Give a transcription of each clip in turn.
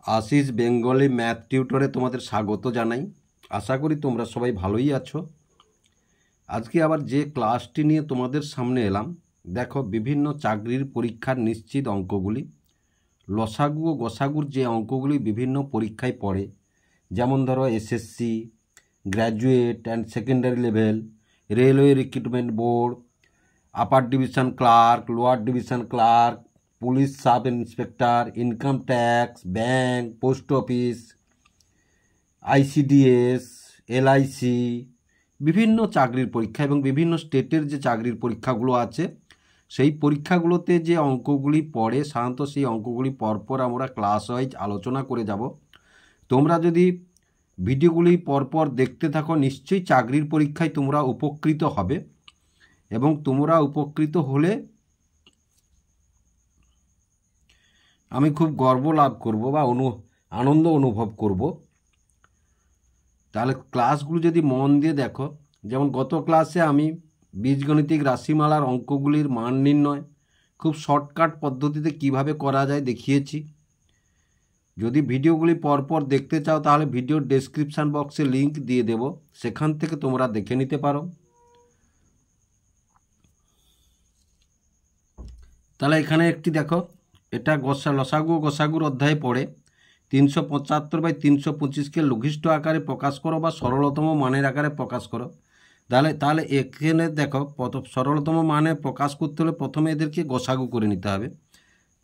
आशीष Bengali math टिউটরে তোমাদের স্বাগত জানাই। আশা করি তোমরা সবাই ভালোই আছো। আজকে আবার যে ক্লাসটি নিয়ে তোমাদের সামনে এলাম, দেখো বিভিন্ন চাকরির পরীক্ষার নিশ্চিত অঙ্কগুলি, লসাগু ও গসাগুর যে অঙ্কগুলি বিভিন্ন পরীক্ষায় পড়ে, যেমন ধরো SSC, graduate and secondary level, railway recruitment board, upper division clerk, lower division clerk, police sub inspector, income tax, bank, post office, ICDS, LIC, বিভিন্ন চাকরির পরীক্ষা এবং বিভিন্ন স্টেটের যে চাকরির পরীক্ষাগুলো আছে সেই পরীক্ষাগুলোতে যে অঙ্কগুলি পড়ে, সাধারণত সেই অঙ্কগুলি পরপর আমরা ক্লাস ওয়াইজ আলোচনা করে যাব। তোমরা যদি ভিডিওগুলি পরপর দেখতে থাকো, নিশ্চয়ই চাকরির পরীক্ষায় তোমরা উপকৃত হবে এবং তোমরা উপকৃত হলে আমি খুব গর্ব লাভ করব বা আনন্দ অনুভব করব। তাহলে ক্লাসগুলো যদি মন দিয়ে দেখো, যেমন গত ক্লাসে আমি বীজগণিতিক রাশিমালার অঙ্কগুলির মান নির্ণয় খুব শর্টকাট পদ্ধতিতে কিভাবে করা যায় দেখিয়েছি। যদি ভিডিওগুলি পরপর দেখতে চাও তাহলে ভিডিওর ডেসক্রিপশান বক্সে লিংক দিয়ে দেব, সেখান থেকে তোমরা দেখে নিতে পারো। তাহলে এখানে একটি দেখো, এটা লসাগু গসাগুর অধ্যায়ে পড়ে 375/325কে লঘিষ্ঠ আকারে প্রকাশ করো বা সরলতম মানের আকারে প্রকাশ করো। তাহলে এখানে দেখো, সরলতম মানে প্রকাশ করতে হলে প্রথমে এদেরকে গসাগু করে নিতে হবে।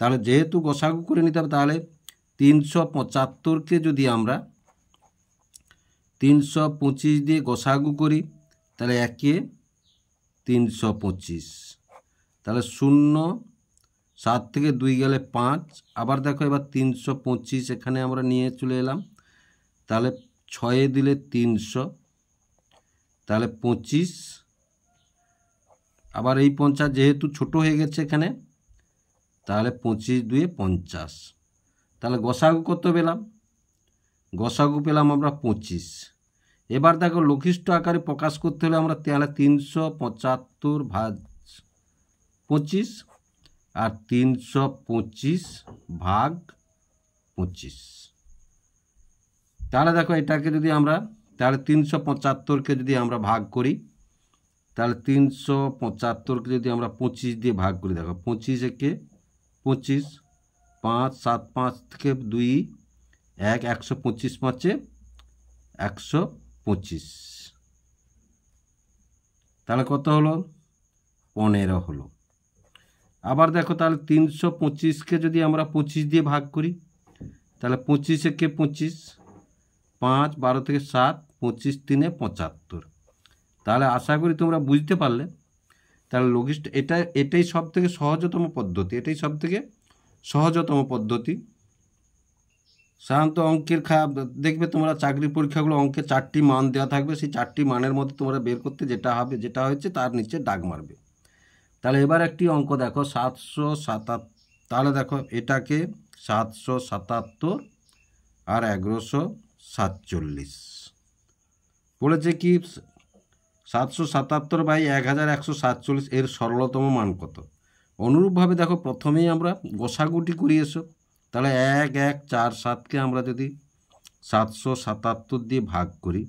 তাহলে যেহেতু গসাগু করে নিতে হবে, তাহলে 375কে যদি আমরা 325 দিয়ে গসাগু করি তাহলে 1 325, তাহলে 0, 7 থেকে 2 গেলে 5। আবার দেখো এবার 325 এখানে আমরা নিয়ে চলে এলাম, তাহলে 6 দিলে 300, তাহলে 25। আবার এই 50 যেহেতু ছোট হয়ে গেছে এখানে, তাহলে 25 2 50। তাহলে গসাগু কত পেলাম? গসাগু পেলাম আমরা 25। এবার দেখো লঘিষ্ঠ আকারে প্রকাশ করতে হলে আমরা তাহলে 375/25 আর 325/25। তাহলে দেখো এটাকে যদি আমরা, তাহলে 375কে যদি আমরা ভাগ করি, তাহলে 375কে যদি আমরা 25 দিয়ে ভাগ করি, দেখো 25 একে 25, 5 7 5 থেকে 2 1, 125 5 125। তাহলে কত হলো? 15 হলো। আবার দেখো তাহলে 325কে যদি আমরা 25 দিয়ে ভাগ করি, তাহলে 25 একে 25, 5 12 থেকে 7, 25 3 75। তাহলে আশা করি তোমরা বুঝতে পারলে। তাহলে লঘিষ্ঠ এটাই সব থেকে সহজতম পদ্ধতি। সাধারণত অঙ্কের দেখবে তোমরা চাকরির পরীক্ষাগুলো অঙ্কে 4টি মান দেওয়া থাকবে, সেই 4টি মানের মধ্যে তোমরা বের করতে যেটা হয়েছে তার নিচে দাগ মারবে। তাহলে এবার একটি অঙ্ক দেখো 777। তাহলে দেখো এটাকে 777 আর 1147 বলেছে কি 777/1147 এর সরলতম মান কত? অনুরূপভাবে দেখো প্রথমেই আমরা গোসাগুটি করিয়ে এসো। তাহলে 1 1 4 7কে আমরা যদি 777 দিয়ে ভাগ করি,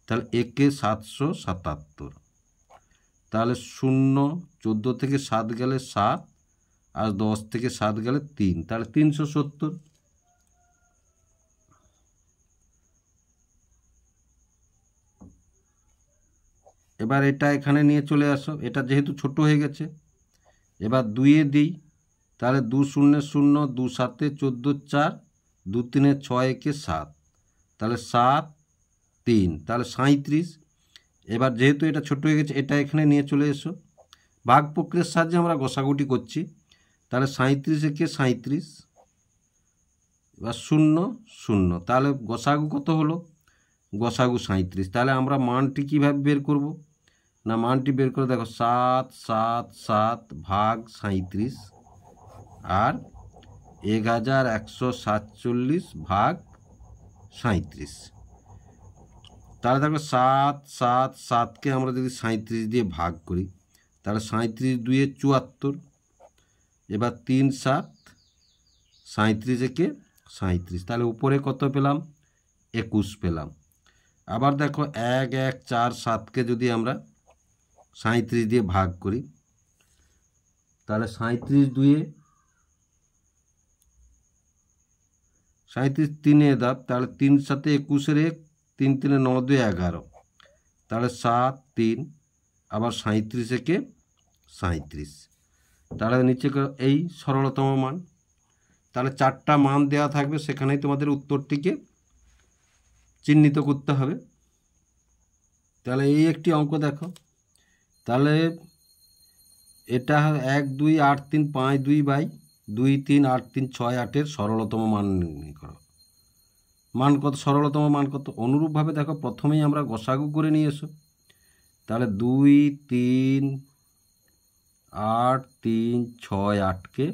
তাহলে একে 777, তাহলে 0 14 থেকে 7 গেলে 7 আর 10 থেকে 7 গেলে 3, তাহলে 370। এবার এটা এখানে নিয়ে চলে আসো, এটা যেহেতু ছোট হয়ে গেছে। এবার 2 দিই, তাহলে 2 0 0, 2 7 14 4, 2 3 6 1 7, তাহলে 7 3, তাহলে 37। এবার যেহেতু এটা ছোট হয়ে গেছে, এটা এখানে নিয়ে চলে এসো। ভাগ প্রক্রিয়ার সাহায্যে আমরা গসাগুটি করছি। তাহলে 37 একে 37, এবার 0 0, তাহলে গসাগু কত হলো? গসাগু 37। তাহলে আমরা মানটি কীভাবে বের করব? না, মানটি বের করে দেখো 7 7 7 ভাগ 37 আর 1147 ভাগ 37। তাহলে দেখো 7 7 7কে আমরা যদি 37 দিয়ে ভাগ করি, তাহলে 37 2 74। এবার 3 7, 37 একে 37, তাহলে উপরে কত পেলাম? 21 পেলাম। আবার দেখো 1 1 4 7কে যদি আমরা 37 দিয়ে ভাগ করি, তাহলে 37 2 37 3 দাব, তাহলে 3 7 21 1, 3 3 9 2 11, তাহলে 7 3, আবার 37 একে 37, তাহলে নিচে এই সরলতম মান। তাহলে 4টা মান দেওয়া থাকবে, সেখানেই তোমাদের উত্তরটিকে চিহ্নিত করতে হবে। তাহলে এই একটি অঙ্ক দেখো, তাহলে এটা 1 2 8 3 5 2 বাই 2 3 8 3 6 8-এর সরলতম মান নির্ণয় করো। মান কত? সরলতম মান কত? অনুরূপভাবে দেখো, প্রথমেই আমরা গসাগু করে নিয়ে এসো। তাহলে 2 3 8 3 6 8কে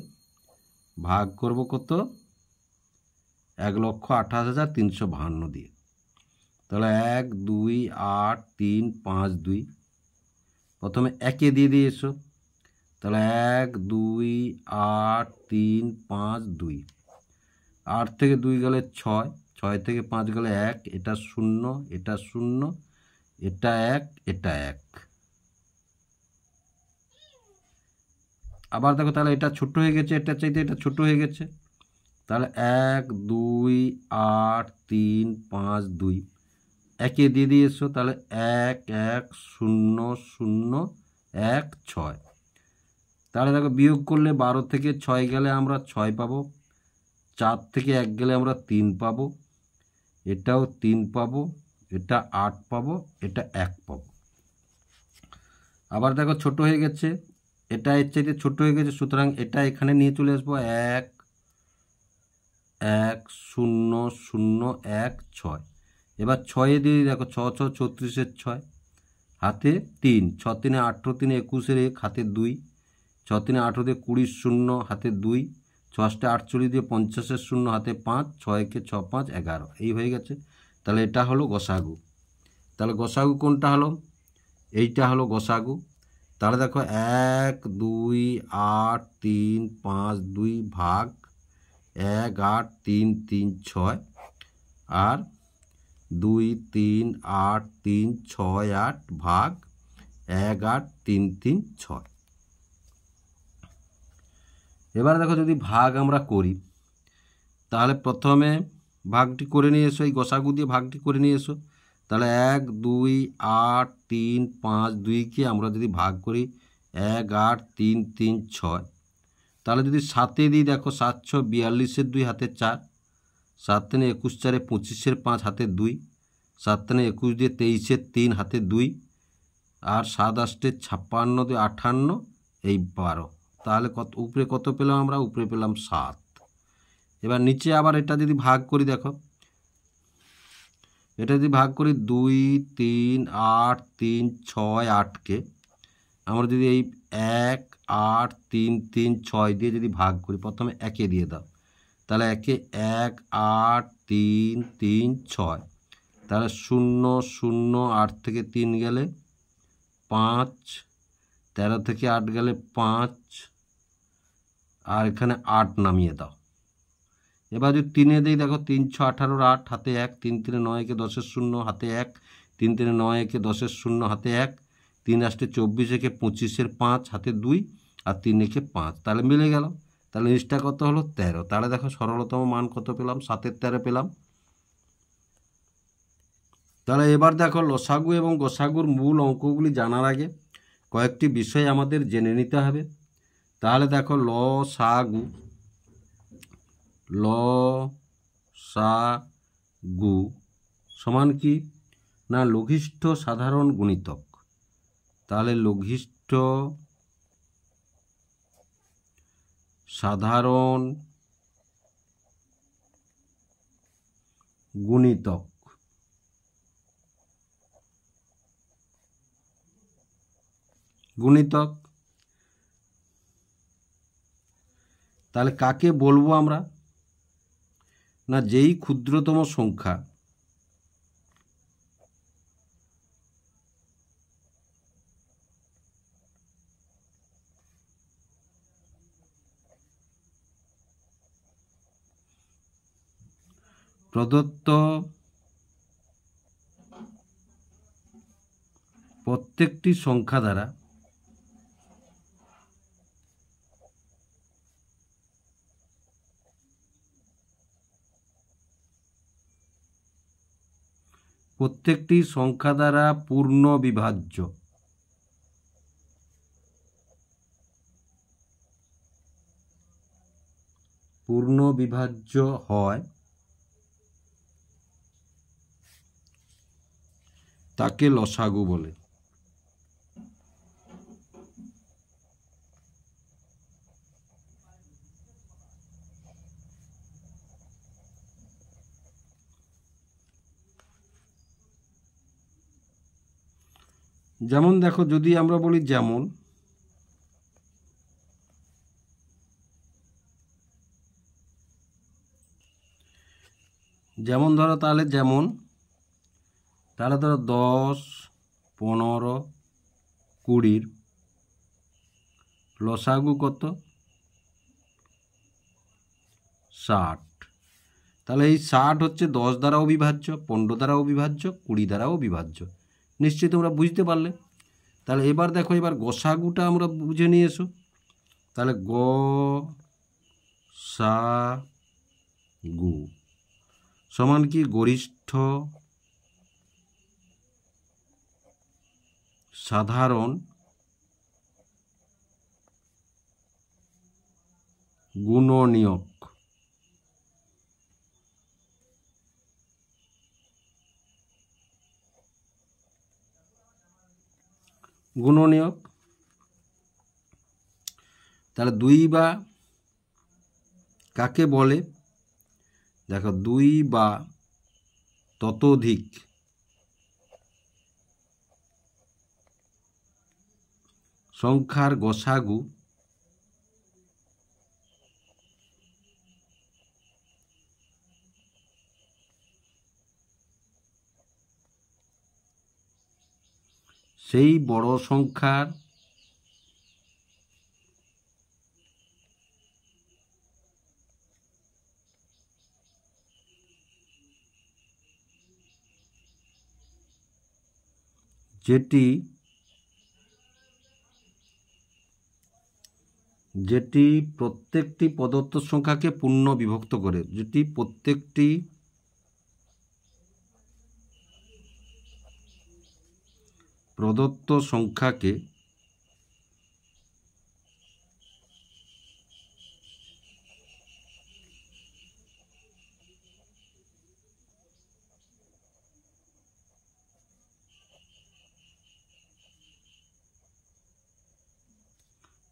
ভাগ করব কত? 1,28,352 দিয়ে। তাহলে 1 2 8 3 5 2, প্রথমে একে দিয়ে দিয়ে এসো। তাহলে 1 2 8 3 5 2, 8 থেকে 2 গেলে 6, 6 থেকে 5 গেলে 1, এটা 0, এটা 0, এটা 1, এটা 1। আবার দেখো, তাহলে এটা ছোট হয়ে গেছে, এটা চাইতে এটা ছোট হয়ে গেছে। তাহলে 1 2 8 3 5 2, একে দিয়ে দিয়ে এসো। তাহলে 1 1 0 0 1 6। তাহলে দেখো, বিয়োগ করলে 12 থেকে 6 গেলে আমরা 6 পাবো, 4 থেকে 1 গেলে আমরা 3 পাবো, এটাও 3 পাবো, এটা 8 পাবো, এটা 1 পাবো। আবার দেখো, ছোট হয়ে গেছে, এটা এর চাইতে ছোট হয়ে গেছে, সুতরাং এটা এখানে নিয়ে চলে আসবো। 1 1 0 0 1 6। এবার 6 দিয়ে দেখো, 6 6 36-এর 6, হাতে 3, 6 3 18 3 21-এর 1, হাতে 2, 6 3 18 দিয়ে 20 0, হাতে 2, 6 48 দিয়ে 50-এর 0, হাতে 5, 6 কে 6 5 11, এই হয়ে গেছে। তাহলে এটা হলো গসাগু। তাহলে গসাগু কোনটা হলো? এইটা হলো গসাগু। তাহলে দেখো, 1 2 8 3 5 2 ভাগ 1 8 3 3 6, আর 2 3 8 3 6 8 ভাগ 1 8 3 3 6। এবার দেখো, যদি ভাগ আমরা করি, তাহলে প্রথমে ভাগটি করে নিয়ে এসো, এই গসাগু দিয়ে ভাগটি করে নিয়ে এসো। তাহলে 1 2 8 3 5 2কে আমরা যদি ভাগ করি 1 8 3 3 6, তাহলে যদি 7-এ দিই, দেখো 7 6 42-এর 2, হাতে 4, 7 3 21 4 25-এর 5, হাতে 2, 7 3 21 দিয়ে 23-এর 3, হাতে 2, আর 7 8 56 দিয়ে 58, এই 12। তাহলে কত উপরে কত পেলাম আমরা? উপরে পেলাম 7। এবার নিচে আবার এটা যদি ভাগ করি, দেখো এটা যদি ভাগ করি 2 3 8 3 6 8কে আমরা যদি এই 1 8 3 3 6 দিয়ে যদি ভাগ করি, প্রথমে একে দিয়ে দাও। তাহলে একে 1 8 3 3 6, তাহলে 0 0 8 থেকে 3 গেলে 5, 13 থেকে 8 গেলে 5, আর এখানে 8 নামিয়ে দাও। এবার যদি 3-এ দিই, দেখো 3 6 18-এর 8, হাতে 1, 3 3 9 একে 10-এর 0, হাতে 1, 3 3 9 একে 10-এর 0, হাতে 1, 3 8 24 একে 25-এর 5, হাতে 2, আর 3 একে 5, তাহলে মিলে গেল। তাহলে নিচটা কত হলো? 13। তাহলে দেখো, সরলতম মান কত পেলাম? 7-এর 13 পেলাম। তাহলে এবার দেখো, লসাগু এবং গসাগুর মূল অঙ্কগুলি জানার আগে কয়েকটি বিষয় আমাদের জেনে নিতে হবে। তাহলে দেখো, লসাগু সমান কি না? লঘিষ্ঠ সাধারণ গুণিতক। তাহলে লঘিষ্ঠ সাধারণ গুণিতক। গুণিতক তাহলে কাকে বলবো আমরা? না, যেই ক্ষুদ্রতম সংখ্যা প্রদত্ত প্রত্যেকটি সংখ্যা দ্বারা পূর্ণ বিভাজ্য। পূর্ণ বিভাজ্য হয় তাকে লসাগু বলে। যেমন দেখো, যদি আমরা বলি যেমন, যেমন ধরো, তাহলে যেমন, তাহলে ধরো 10, 15, 20 লসাগু কত? 60। তাহলে এই 60 হচ্ছে 10 দ্বারাও বিভাজ্য, 15 দ্বারাও বিভাজ্য, 20 দ্বারাও বিভাজ্য। নিশ্চয়ই তোমরা বুঝতে পারলে। তাহলে এবার দেখো, এবার গসাগুটা আমরা বুঝে নিয়ে এসো। তাহলে গসাগু সমান কি? গরিষ্ঠ সাধারণ গুণনীয়ক। গুণনীয়ক। তাহলে 2 বা কাকে বলে? দেখো, 2 বা ততোধিক সংখ্যার গসাগু সেই বড় সংখ্যার যেটি প্রত্যেকটি প্রদত্ত সংখ্যাকে পূর্ণ বিভক্ত করে। যেটি প্রত্যেকটি প্রদত্ত সংখ্যাকে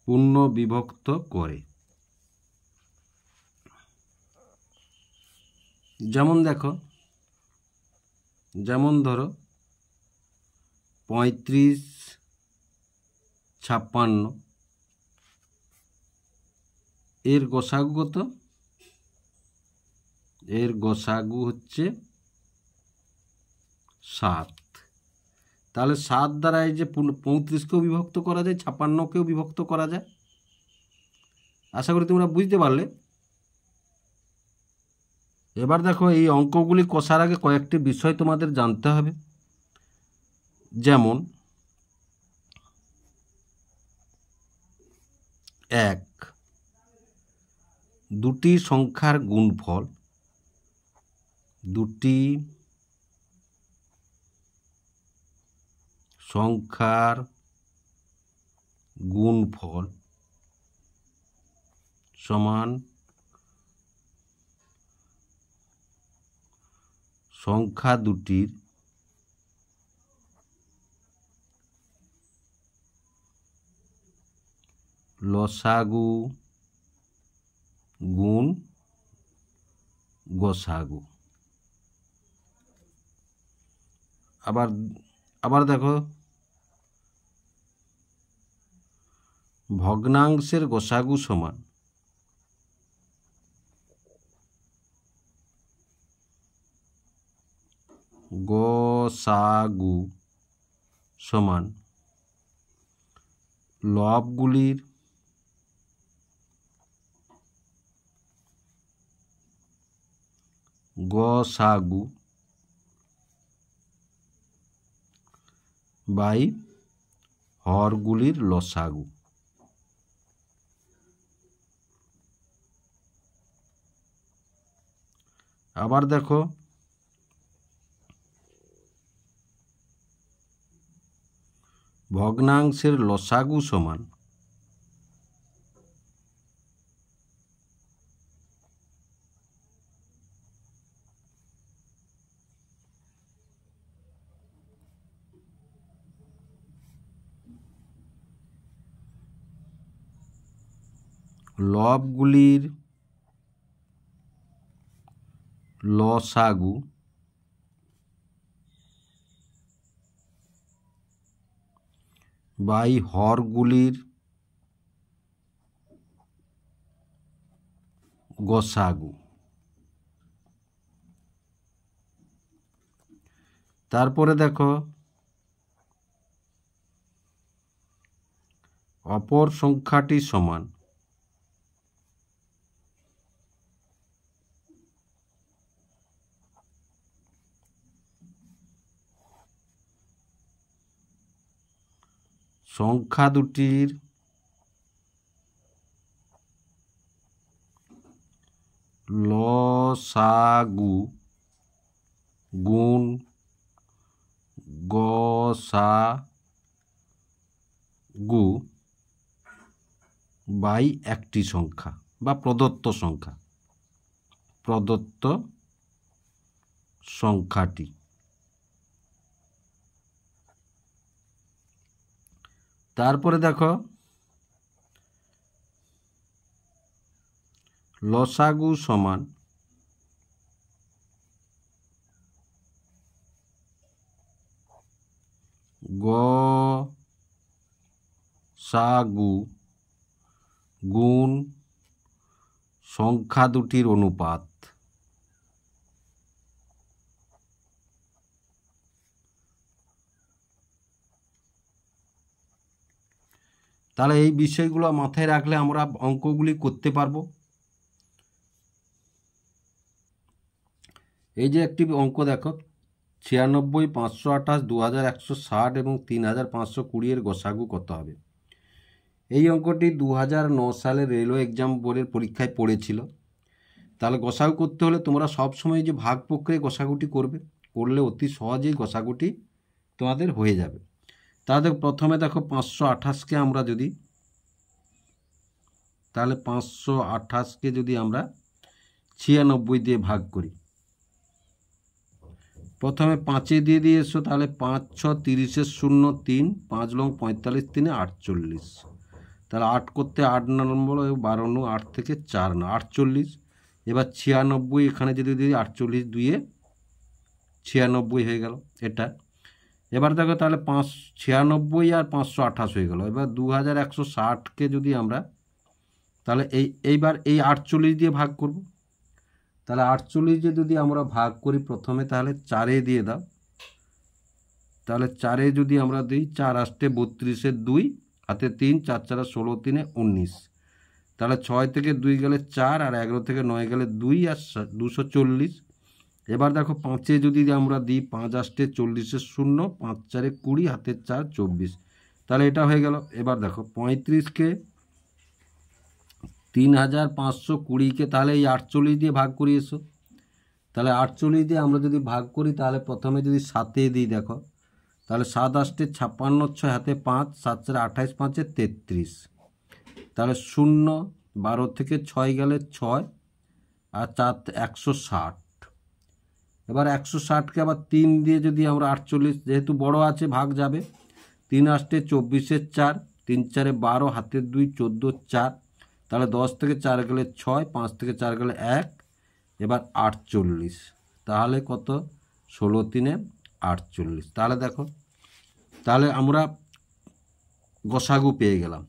পূর্ণ বিভক্ত করে। যেমন দেখো, যেমন ধরো 35, 56 এর গসাগু কত? এর গসাগু হচ্ছে 7। তাহলে 7 দ্বারা এই যে 35কেও বিভক্ত করা যায়, 56কেও বিভক্ত করা যায়। আশা করি তোমরা বুঝতে পারলে। এবার দেখো, এই অঙ্কগুলি কষার আগে কয়েকটি বিষয় তোমাদের জানতে হবে। যেমন 1, দুটি সংখ্যার গুণফল, দুটি সংখ্যার গুণফল সমান সংখ্যা দুটির লসাগু গুণ গসাগু। আবার দেখো, ভগ্নাংশের গসাগু সমান গসাগু সমান লবগুলির গসাগু বাই হরগুলির লসাগু। আবার দেখো ভগ্নাংশের লসাগু সমান লবগুলির লসাগু বাই হরগুলির গসাগু। তারপরে দেখো অপর সংখ্যাটি সমান সংখ্যা দুটির লসাগু গুণ গসাগু বাই একটি সংখ্যা বা প্রদত্ত সংখ্যাটি। তারপরে দেখো লসাগু সমান গসাগু গুণ সংখ্যা দুটির অনুপাত। তাহলে এই বিষয়গুলো মাথায় রাখলে আমরা অঙ্কগুলি করতে পারবো। এই যে একটি অঙ্ক দেখো 96, 528, 2160 এবং 3520 এর গসাগু কত হবে। এই অঙ্কটি 2009 সালে রেলওয়ে এক্সাম বোর্ডের পরীক্ষায় পড়েছিল। তাহলে গসাগু করতে হলে তোমরা সবসময় যে ভাগ প্রক্রিয়ায় গসাগুটি করলে অতি সহজেই গসাগুটি তোমাদের হয়ে যাবে। তাহলে প্রথমে দেখো 528কে আমরা যদি তাহলে 528কে যদি আমরা 96 দিয়ে ভাগ করি, প্রথমে 5 দিয়ে দিয়েছো, তাহলে 5 6 30 0 3 5 লং 45 3 48, তাহলে 8 করতে 8 নম্বর 12 9 8 থেকে 4 না 48। এবার 96 এখানে যদি দিই 48 2 96 হয়ে গেল এটা। এবার দেখো তাহলে 96 আর 528 হয়ে গেল। এবার 2160কে যদি আমরা তাহলে এইবার এই 48 দিয়ে ভাগ করব। তাহলে 48 দিয়ে যদি আমরা ভাগ করি প্রথমে, তাহলে 4 দিয়ে দাও, তাহলে 4 যদি আমরা দিই 4 8 32 2 হাতে 3 4 4 16 3 19, তাহলে 6 থেকে 2 গেলে 4 আর 11 থেকে 9 গেলে 2 আর 240। এবার দেখো 5 যদি আমরা দিই 5 8 40 0 5 4 20 হাতে 4 24, তাহলে এটা হয়ে গেল। এবার দেখো 35কে 3520কে তাহলে এই 48 দিয়ে ভাগ করিয়েছো, তাহলে 48 দিয়ে আমরা যদি ভাগ করি তাহলে প্রথমে যদি 7 দিই দেখো, তাহলে 7 8 56 6 হাতে 5 7 4 28 5 33, তাহলে 0 12 থেকে 6 গেলে 6 আর 4 160। এবার 160কে আবার 3 দিয়ে যদি আমরা 48 যেহেতু বড় আছে ভাগ যাবে, 3 8 24 4 3 4 12 হাতে 2 14 4, তাহলে 10 থেকে 4 গেলে 6 5 থেকে 4 গেলে 1, এবার 48, তাহলে কত 16 3 48। তাহলে দেখো তাহলে আমরা গসাগু পেয়ে গেলাম।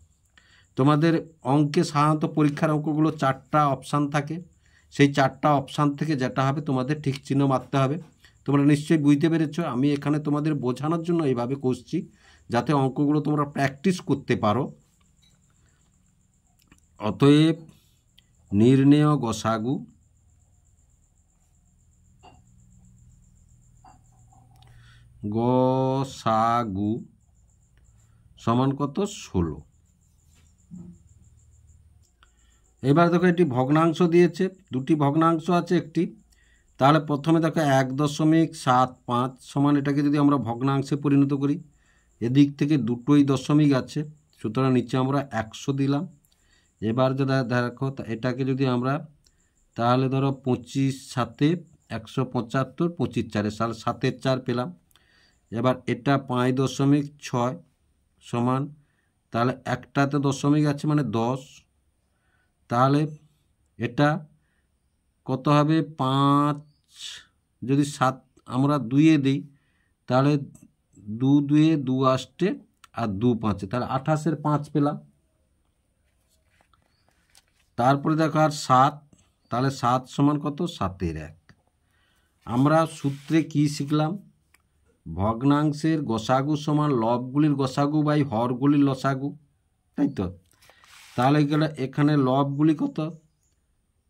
তোমাদের অঙ্কে সাধারণত পরীক্ষার অঙ্কগুলো 4টা অপশান থাকে, সেই 4টা অপশান থেকে যেটা হবে তোমাদের ঠিক চিহ্ন মারতে হবে। তোমরা নিশ্চয়ই বুঝতে পেরেছো। আমি এখানে তোমাদের বোঝানোর জন্য এইভাবে করছি যাতে অঙ্কগুলো তোমরা প্র্যাকটিস করতে পারো। অতএব নির্ণেয় গসাগু গসাগু সমান কত 16। এবার দেখো এটি ভগ্নাংশ দিয়েছে, দুটি ভগ্নাংশ আছে একটি, তাহলে প্রথমে দেখো 1.75 সমান এটাকে যদি আমরা ভগ্নাংশে পরিণত করি, এদিক থেকে দুটোই দশমিক আছে, সুতরাং নিচে আমরা 100 দিলাম। এবার যদি দেখো এটাকে যদি আমরা, তাহলে ধরো 25 সাথে 175, 25 4 তাহলে 7 4 পেলাম। এবার এটা 5.6 সমান, তাহলে একটাতে দশমিক আছে মানে 10, তাহলে এটা কত হবে 5 যদি 7 আমরা 2 দিই, তাহলে 2 2 2 8 আর 2 5, তাহলে 28 5 পেলাম। তারপরে দেখো আর 7, তাহলে 7 সমান কত 7 1। আমরা সূত্রে কি শিখলাম, ভগ্নাংশের গসাগু সমান লবগুলির গসাগু বাই হরগুলির লসাগু, তাই তো। তাহলে এখানে লবগুলি কত,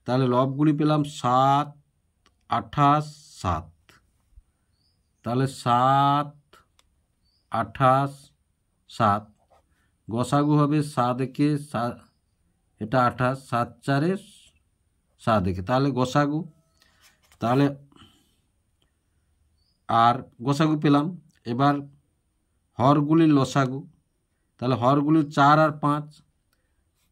তাহলে লবগুলি পেলাম 7 28 7, তাহলে 7 28 7, গসাগু হবে 7 একে 7, এটা 28, 7 4 7 একে, তাহলে গসাগু, তাহলে আর গসাগু পেলাম। এবার হরগুলির লসাগু, তাহলে হরগুলির 4 আর 5,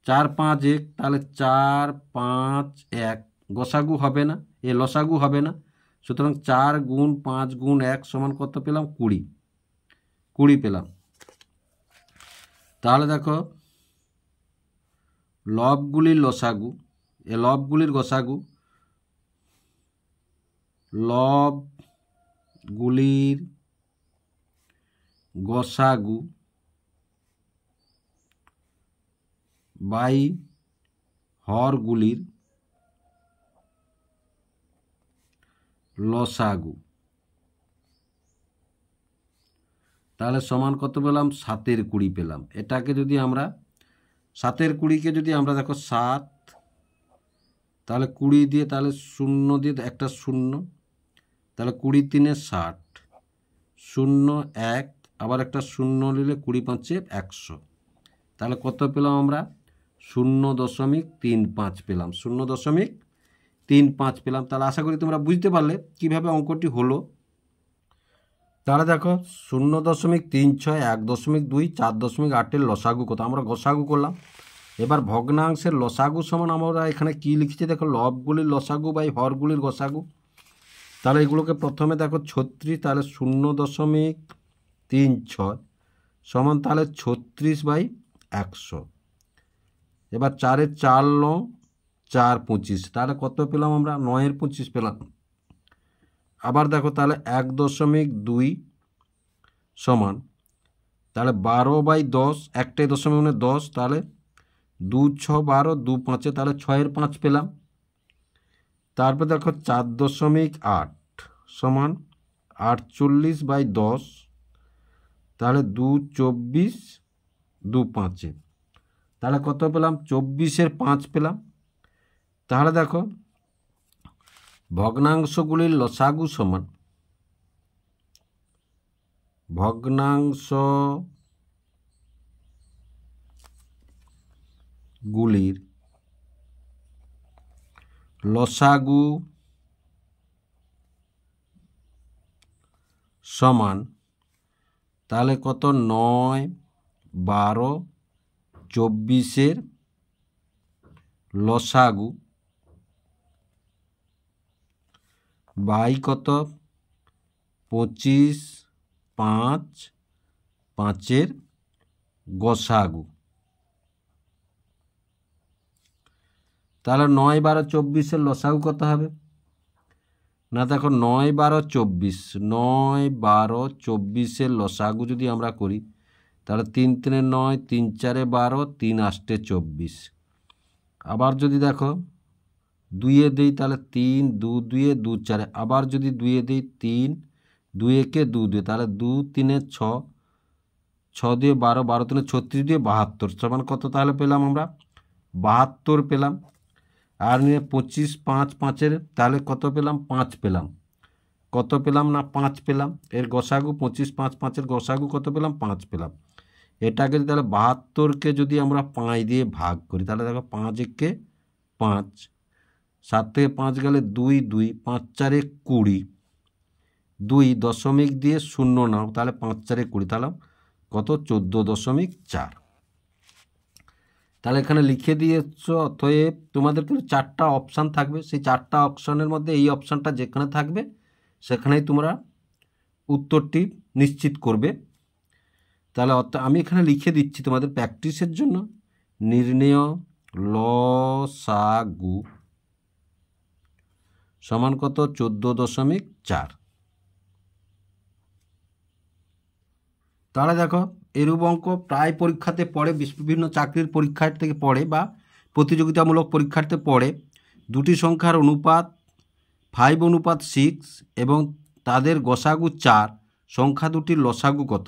4 5 1, তাহলে 4 5 1, গসাগু হবে না, লসাগু হবে না, সুতরাং 4 গুণ 5 গুণ 1 সমান কত পেলাম 20 পেলাম। তাহলে দেখো লবগুলির লসাগু, লবগুলির গসাগু, লবগুলির গসাগু বাই হরগুলির লসাগু, তাহলে সমান কত পেলাম 7 20 পেলাম। এটাকে যদি আমরা 7 20কে যদি আমরা দেখো 7, তাহলে 20 দিয়ে, তাহলে 0 দিয়ে একটা 0, তাহলে 20 3 60, 0 1 আবার একটা 0 নিলে 20 5 100, তাহলে কত পেলাম আমরা 0.35 পেলাম, 0.35 পেলাম। তাহলে আশা করি তোমরা বুঝতে পারলে কিভাবে অঙ্কটি হলো। তাহলে দেখো 0.36 1.2 4.8 লসাগু কত, আমরা গসাগু করলাম। এবার ভগ্নাংশের লসাগু সমান আমরা এখানে কি লিখেছি দেখো, লবগুলির লসাগু বাই হরগুলির গসাগু, তাহলে এগুলোকে প্রথমে দেখো 36, তাহলে 0.36 সমান তাহলে 36/100। এবার 4 4 9 4 25, তাহলে কত পেলাম আমরা 9 25 পেলাম। আবার দেখো তাহলে 1.2 সমান, তাহলে 12/10, একটাই দশমিক মানে 10, তাহলে 2 6 12 2 5, তাহলে 6 5 পেলাম। তারপর দেখো 4.8 সমান 48/10, তাহলে 2 24 2 5, তাহলে কত পেলাম 24 5 পেলাম। তাহলে দেখো ভগ্নাংশগুলির লসাগু সমান, ভগ্নাংশগুলির লসাগু সমান, তাহলে কত 9 12 24 লসাগু বাই কত 25 5 5 গসাগু। তাহলে 9 12 24 লসাগু কত হবে না, দেখো 9 12 24, 9 12 24 লসাগু যদি আমরা করি, তাহলে 3 3 9 3 4 12 3 8 24। আবার যদি দেখো 2 দিই, তাহলে 3 2 2 2 4, আবার যদি 2 দিই 3 2 1 2 2, তাহলে 2 3 6, 6 দিয়ে 12 12 3 36 দিয়ে 72 সমান কত তাহলে পেলাম আমরা 72 পেলাম। আর নিয়ে 25 5 5, তাহলে কত পেলাম 5 পেলাম। কত পেলাম না 5 পেলাম। এর গসাগু 25, 5, 5-এর গসাগু কত পেলাম 5 পেলাম। এটাকে তাহলে 72কে যদি আমরা 5 দিয়ে ভাগ করি তাহলে দেখো 5 একে 5, 7 থেকে 5 গেলে 2, 2, 5 4 20, 2 দশমিক দিয়ে 0 নাও তাহলে 5 4 20, তাহলে কত 14.4। তাহলে এখানে লিখে দিয়েছ। অতএব তোমাদের কিন্তু 4টা অপশান থাকবে, সেই 4টা অপশানের মধ্যে এই অপশানটা যেখানে থাকবে সেখানেই তোমরা উত্তরটি নিশ্চিত করবে। তাহলে আমি এখানে লিখে দিচ্ছি তোমাদের প্র্যাকটিসের জন্য। নির্ণেয় লসাগু সমান কত 14.4। তাহলে দেখো এরূপ অঙ্ক প্রায় পরীক্ষাতে পড়ে, বিভিন্ন চাকরির পরীক্ষার থেকে পড়ে বা প্রতিযোগিতামূলক পরীক্ষাতে পড়ে। দুটি সংখ্যার অনুপাত 5:6 এবং তাদের গসাগু 4, সংখ্যা দুটির লসাগু কত।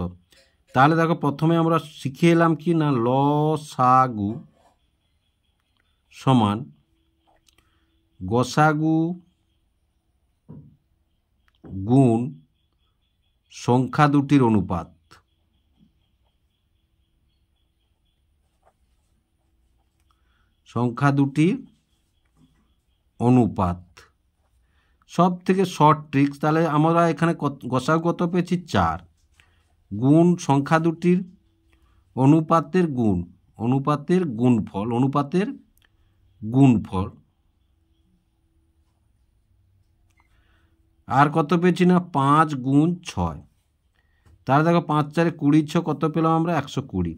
তাহলে দেখো প্রথমে আমরা শিখে এলাম কি না লসাগু সমান গসাগু গুণ সংখ্যা দুটির অনুপাত। সংখ্যা দুটির অনুপাত সব থেকে শর্ট ট্রিক্স। তাহলে আমরা এখানে গসাগু কত পেয়েছি 4, গুণ সংখ্যা দুটির অনুপাতের গুণ, অনুপাতের গুণফল, অনুপাতের গুণফল। আর কত পেয়েছি না 5 গুণ 6। তাহলে দেখো 5 4 20, 6 কত পেলাম আমরা 120।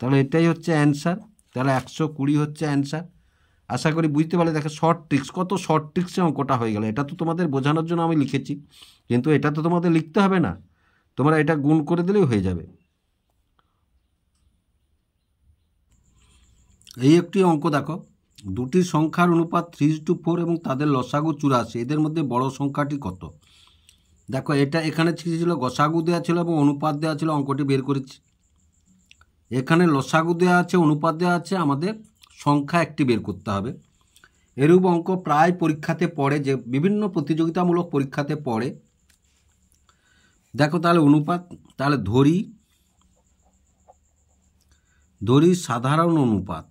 তাহলে এটাই হচ্ছে অ্যান্সার। তাহলে 120 হচ্ছে অ্যান্সার। আশা করি বুঝতে পারলে। দেখো শর্ট ট্রিক্স, কত শর্ট ট্রিক্সে অঙ্কটা হয়ে গেল। এটা তো তোমাদের বোঝানোর জন্য আমি লিখেছি, কিন্তু এটা তো তোমাদের লিখতে হবে না, তোমরা এটা গুণ করে দিলেই হয়ে যাবে। এই একটি অঙ্ক দেখো, দুটি সংখ্যার অনুপাত 3:4 এবং তাদের লসাগু 84, এদের মধ্যে বড় সংখ্যাটি কত। দেখো এটা এখানে ছিল গসাগু দেওয়া ছিল এবং অনুপাত দেওয়া ছিল, অঙ্কটি বের করেছি। এখানে লসাগু দেওয়া আছে, অনুপাত দেওয়া আছে, আমাদের সংখ্যা একটি বের করতে হবে। এরূপ অঙ্ক প্রায় পরীক্ষাতে পড়ে, যে বিভিন্ন প্রতিযোগিতামূলক পরীক্ষাতে পড়ে। দেখো তাহলে অনুপাত, তাহলে ধরি সাধারণ অনুপাত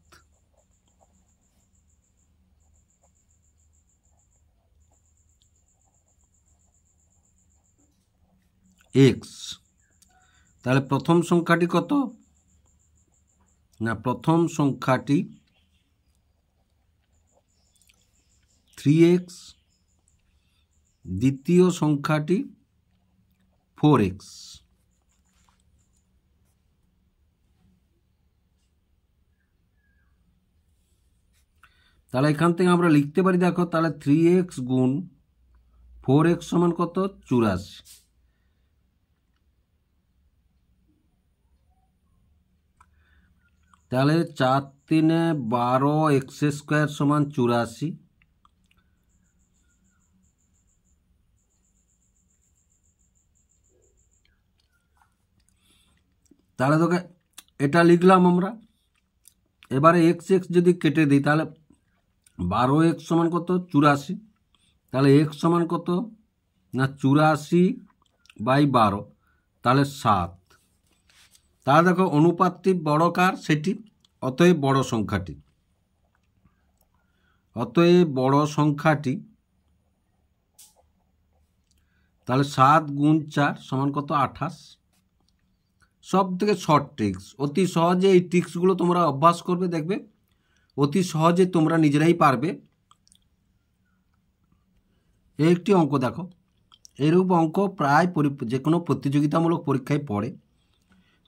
x। তাহলে প্রথম সংখ্যাটি কত না, প্রথম সংখ্যাটি 3x, দ্বিতীয় সংখ্যাটি 4x। তাহলে এখান থেকে আমরা লিখতে পারি, দেখো তাহলে 3x গুণ 4x সমান কত 84। তাহলে 4 3 12 x² সমান 84। তাহলে তোকে এটা লিখলাম আমরা। এবারে x যদি কেটে দিই তাহলে 12x সমান কত 84। তাহলে x সমান কত না 84/12, তাহলে 7। তাহলে দেখো অনুপাতটি বড় কার, সেটি, অতএব বড় সংখ্যাটি, অতএব বড় সংখ্যাটি। তাহলে 7 গুণ 4 সমান কত 28। সব থেকে শর্ট ট্রিক্স, অতি সহজে এই ট্রিক্সগুলো তোমরা অভ্যাস করবে, দেখবে অতি সহজে তোমরা নিজেরাই পারবে। এই একটি অঙ্ক দেখো, এরূপ অঙ্ক প্রায় যে কোনো প্রতিযোগিতামূলক পরীক্ষায় পড়ে।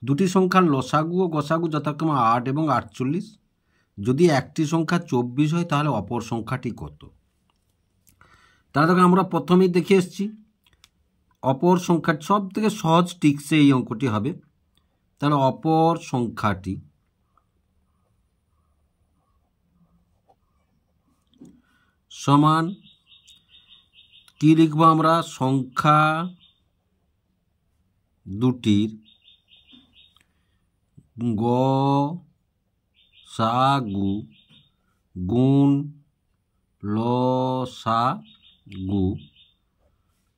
দুটি সংখ্যার লসাগু ও গসাগু যথাক্রমে 8 এবং 48। যদি একটি সংখ্যা 24 হয় তাহলে অপর সংখ্যাটি কত। তাহলে দেখো আমরা প্রথমেই দেখে এসেছি অপর সংখ্যা, সব থেকে সহজ ট্রিক্সে এই অঙ্কটি হবে। তাহলে অপর সংখ্যাটি সমান কি লিখবো আমরা, সংখ্যা দুটির গসাগু গুণ লসাগু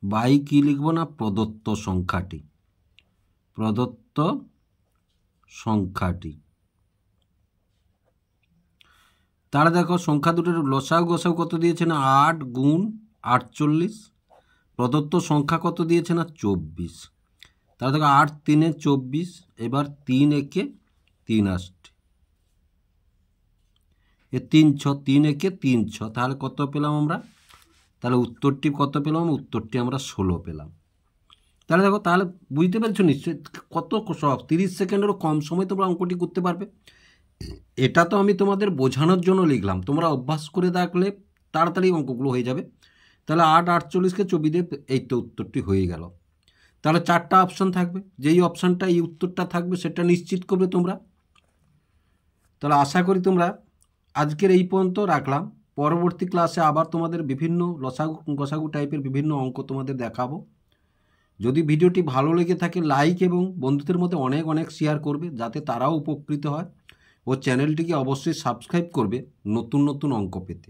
বাই কি লিখব না, প্রদত্ত সংখ্যাটি, প্রদত্ত সংখ্যাটি। তাহলে দেখো সংখ্যা দুটোর লসাগু গসাগু কত দিয়েছে না 8 গুণ 48, প্রদত্ত সংখ্যা কত দিয়েছে না 24। তাহলে দেখো 8 3 24, এবার 3 একে 3 আসছে, এ 3 6, 3 একে 3 6, তাহলে কত পেলাম আমরা, তাহলে উত্তরটি কত পেলাম, উত্তরটি আমরা 16 পেলাম। তাহলে দেখো, তাহলে বুঝতে পেরেছো নিশ্চয়ই কত সহজ, 30 সেকেন্ডেরও কম সময় তোমরা অঙ্কটি করতে পারবে। এটা তো আমি তোমাদের বোঝানোর জন্য লিখলাম, তোমরা অভ্যাস করে দেখলে তাড়াতাড়ি অঙ্কগুলো হয়ে যাবে। তাহলে 8 48কে 24 দিয়ে এই তো উত্তরটি হয়ে গেল। তাহলে 4টা অপশান থাকবে, যেই অপশানটা এই উত্তরটা থাকবে সেটা নিশ্চিত করবে তোমরা। তাহলে আশা করি তোমরা আজকের এই পর্যন্ত রাখলাম। পরবর্তী ক্লাসে আবার তোমাদের বিভিন্ন লসাগু গসাগু টাইপের বিভিন্ন অঙ্ক তোমাদের দেখাবো। যদি ভিডিওটি ভালো লেগে থাকে লাইক এবং বন্ধুদের মধ্যে অনেক অনেক শেয়ার করবে, যাতে তারাও উপকৃত হয়, ও চ্যানেলটিকে অবশ্যই সাবস্ক্রাইব করবে নতুন নতুন অঙ্ক পেতে।